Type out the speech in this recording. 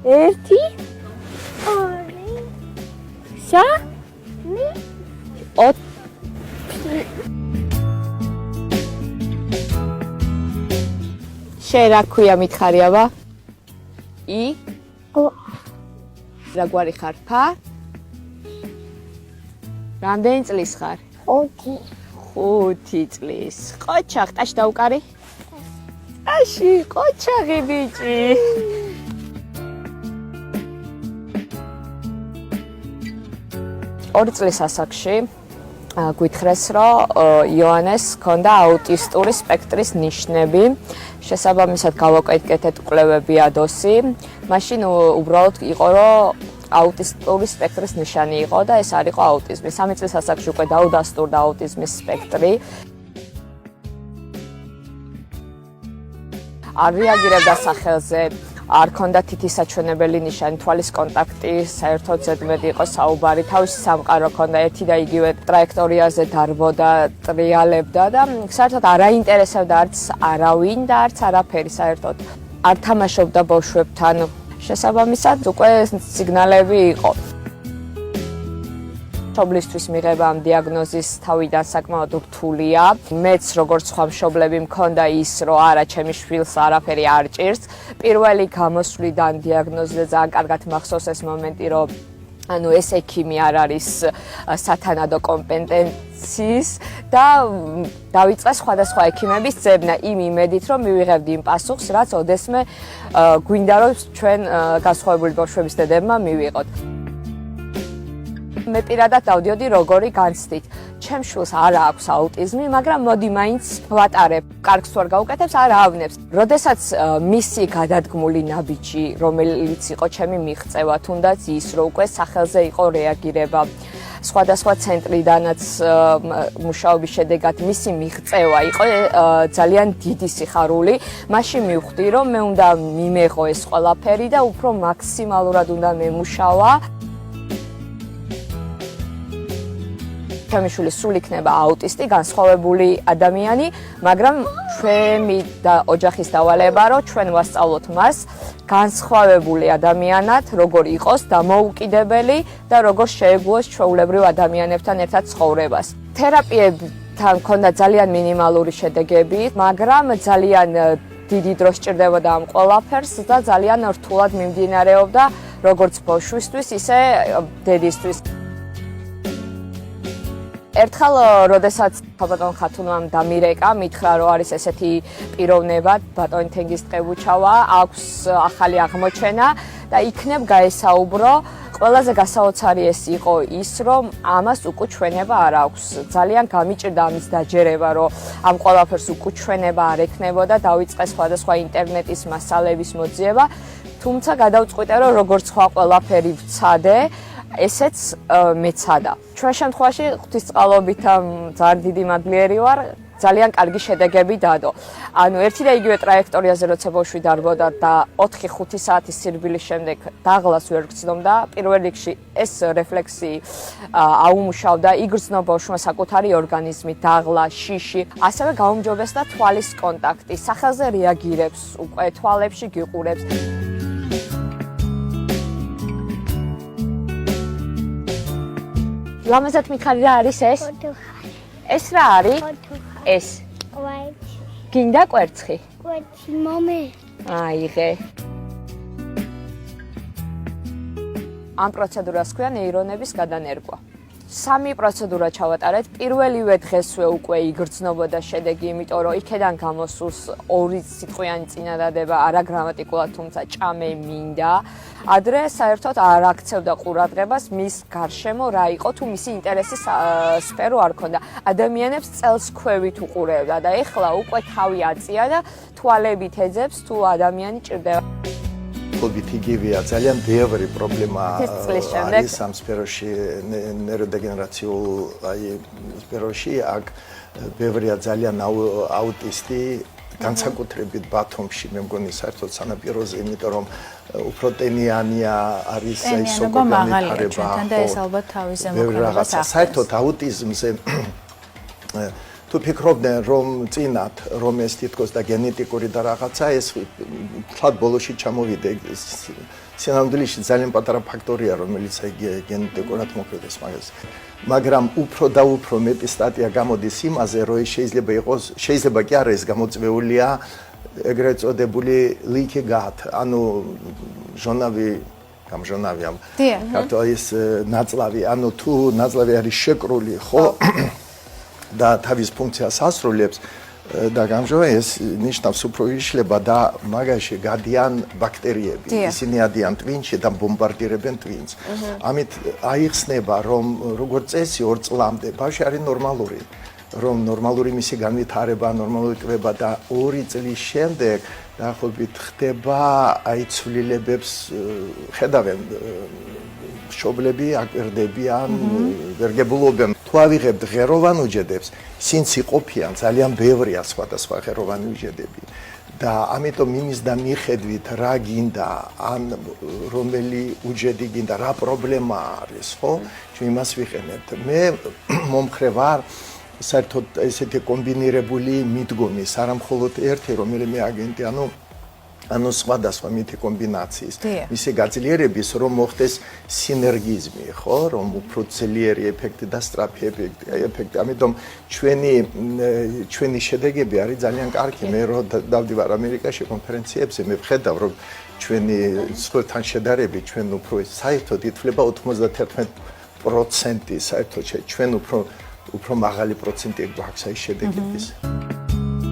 ერთი, ორი, სამი, ოთხი. შენ რა ქვია მითხარი აბა? რა გვარი ხარ? ფა? რამდენი წლის ხარ? 5 წლის. ყოჩაღ, ტაში დაუკარი? ტაში, ყოჩაღი ბიჭი. ორი წლის ასაკში გვითხრეს, რომ იოანეს ჰქონდა აუტისტური სპექტრის ნიშნები. შესაბამისად გავაკეთეთ კვლევები ADOS-ი. მაშინ უბრალოდ იყო, რომ აუტისტური სპექტრის ნიშანი იყო და ეს არ იყო აუტიზმი. 3 წლის ასაკში უკვე დაუდასტურდა აუტიზმის სპექტრი. არ რეაგირებდა სახელზე, არ ჰქონდა თითის საჩვენებელი ნიშანი, თვალის კონტაქტი საერთოდ ზედმეტი იყო საუბარი, თავისი სამყარო ჰქონდა, ერთი და იგივე ტრაექტორიაზე დარბოდა, ტრიალებდა და საერთოდ არ აინტერესებდა არც არავინ და არც არაფერი საერთოდ. არ თამაშობდა ბავშვებთან. შესაბამისად უკვე სიგნალები იყო. მშობლისთვის მიღება ამ დიაგნოზის თავიდან საკმაოდ რთულია. მეც როგორც სხვა მშობლები მქონდა ის, რომ არა, ჩემი შვილს არაფერი არ ჭირს. პირველი გამოსვლიდან დიაგნოზზე ძალიან კარგად მახსოვს ეს მომენტი, რომ ანუ ეს ექიმი არ არის სათანადო კომპეტენციის და დავიწყე სხვადასხვა ექიმების ძებნა იმ იმედით, რომ მივიღებდი იმ პასუხს, რაც ოდესმე გვინდა რომ ჩვენ განსხვავებული ბავშვების დედებმა მივიღოთ. მე პირადად დავდიოდი როგორი განცდით. ჩემს შვილს არ აქვს აუტიზმი, მაგრამ მოდი მაინც ვატარებ. კარგს თუ არ გაუკეთებს, არ ავნებს. როდესაც მისი გადადგმული ნაბიჯი, რომელიც იყო ჩემი მიღწევა, თუნდაც ის, რომ უკვე სახელზე იყო რეაგირება. სხვადასხვა ცენტრიდანაც მუშაობის შედეგად მისი მიღწევა იყო ძალიან დიდი სიხარული. მაშინ მივხვდი, რომ მე უნდა მიმეღო ეს ყველაფერი და უფრო მაქსიმალურად უნდა მემუშავა. ჩემი შვილი სულ იქნება აუტისტი, განსხვავებული ადამიანი, მაგრამ ჩვენი და ოჯახის დავალება, რომ ჩვენ ვასწავლოთ მას განსხვავებული ადამიანად, როგორ იყოს დამოუკიდებელი და როგორ შეეგუოს ჩვეულებრივ ადამიანებთან ერთად ცხოვრებას. თერაპიებთან მქონდა ძალიან მინიმალური შედეგები, მაგრამ ძალიან დიდი დრო სჭირდებოდა ამ ყველაფერს და ძალიან რთულად მიმდინარეობდა როგორც ბავშვისთვის, ისე დედისთვის. ერთხელ, როდესაც ბატონ ხათუნამ დამირეკა, მითხრა, რომ არის ესეთი პიროვნება, ბატონი თენგიზტყე-ვუჩავა, აქვს ახალი აღმოჩენა და იქნებ გაესაუბრო. ყველაზე გასაოცარი ეს იყო ის, რომ ამას უკუჩვენება არ აქვს. ძალიან გამიჭირდა ამის დაჯერება, რომ ამ ყველაფერს უკუჩვენება არ ექნებოდა, დავიწყე სხვადასხვა ინტერნეტის მასალების მოძიება, თუმცა გადავწყვიტე, რომ როგორც სხვა ყველაფერი ვცადე, ესეც მეცადა. ჩვენ შემთხვევაში ღვთისწყალობით ძალიან დიდი მადლიერი ვარ, ძალიან კარგი შედეგები დადო. ანუ ერთი და იგივე ტრაექტორიაზე როცა ბავშვი დარბოდა და 4-5 საათის სირბილის შემდეგ დაღლას ვერ გრძნობდა, პირველ რიგში ეს რეფლექსი აუმუშავდა, იგრძნო ბავშვმა საკუთარი ორგანიზმი, დაღლა, შიში, ასევე გაუმჯობესდა თვალის კონტაქტი, სახელზე რეაგირებს, უკვე თვალებში გიყურებს. ლამაზად მითხარი რა არის ეს? ეს რა არის? ეს. გინდა კვერცხი? კვერცხი მომე. აიღე. ამ პროცედურას ქვია ნეირონების გადანერგვა. 3 პროცედურა ჩავატარეთ. პირველივე დღესვე უკვე იგრძნობოდა შედეგი, იმიტომ რომ იქედან გამოსულს 2 სიტყვიანი წინადადება არაგრამატიკულად, თუმცა ჭამე მინდა. ადრე საერთოდ არ აქცევდა ყურადღებას მის გარშემო რა იყო, თუ მისი ინტერესის სფერო არ ქონდა. ადამიანებს წელსქვევით უყურებდა და ეხლა უკვე თავი აწია და თვალებით ეძებს თუ ადამიანი ჭირდება. იგივეა ძალიან ბევრი პრობლემა არის ამ სფეროში, ნეიროდეგენერაციულ სფეროში, აქ ბევრია ძალიან აუტისტი, განსაკუთრებით ბათუმში, მე მგონი საერთოდ სანაპიროზე, იმიტომ რომ უფრო ტენიანია არის სოკოგანი თარება. ჩვენთან და ეს ალბათ თავის ზემოქმედებას ახდენს. საერთოდ აუტიზმზე თუ ფიქრობდნენ რომ წინათ რომ ეს თითქოს და გენეტიკური და რაღაცა ეს თლად ბოლოში ჩამოვიდა სინამდვილეში ძალიან პატარა ფაქტორია რომელიც გენეტიკურად მოქმედებს მაგას მაგრამ უფრო და უფრო მეტი სტატია გამოდის იმაზე რომ ეს შეიძლება კი არა ეს გამოწვეულია ეგრეთ წოდებული leaky gut ანუ ჟონავი გამჟონავი ქართულის ნაწლავი ანუ თუ ნაწლავი არის შეკრული ხო და თავის ფუნქციას ასრულებს და გამჟოვა ეს ნიშნავს უფრო იშლება და მაგაში გადიან ბაქტერიები ისინი ადიან ტვინში და ბომბარდირებენ ტვინს ამით აიხსნება რომ როგორც წესი 2 წლამდე ბავშვი არის ნორმალური რომ ნორმალური მისი განვითარება ნორმალური ტვება და 2 წლის შემდეგ დაახლოებით ხდება აი ცვლილებებს ხედავენ მშობლები აკვირდებიან ვერგებულობენ თუ ავიღებთ ღეროვან უჯედებს სინც იყოფიან ძალიან ბევრია სხვადასხვა ღეროვანი უჯედები და ამიტომ იმის და მიხედვით რა გინდა ან რომელი უჯედი გინდა რა პრობლემა არის ხო ჩვენ იმას ვიყენებთ მე მომხრე ვარ საერთოდ ესეთი კომბინირებული მიდგომის არა მხოლოდ ერთი რომელიმე აგენტი ანუ სხვადასხვა მითი კომბინაციის მისი გაძლიერების რომ მოხდეს სინერგიზმი ხო რომ უფრო ძლიერი ეფექტი და სწრაფი ეფექტი ამიტომ ჩვენი შედეგები არის ძალიან კარგი მე რო დავდივარ ამერიკაში კონფერენციებზე მე ვხედავ რომ ჩვენი სხვებთან შედარებით ჩვენ უფრო საერთოდ ითვლება 91% საერთოდ ჩვენ უფრო მაღალი პროცენტი გვაქვს აი შედეგების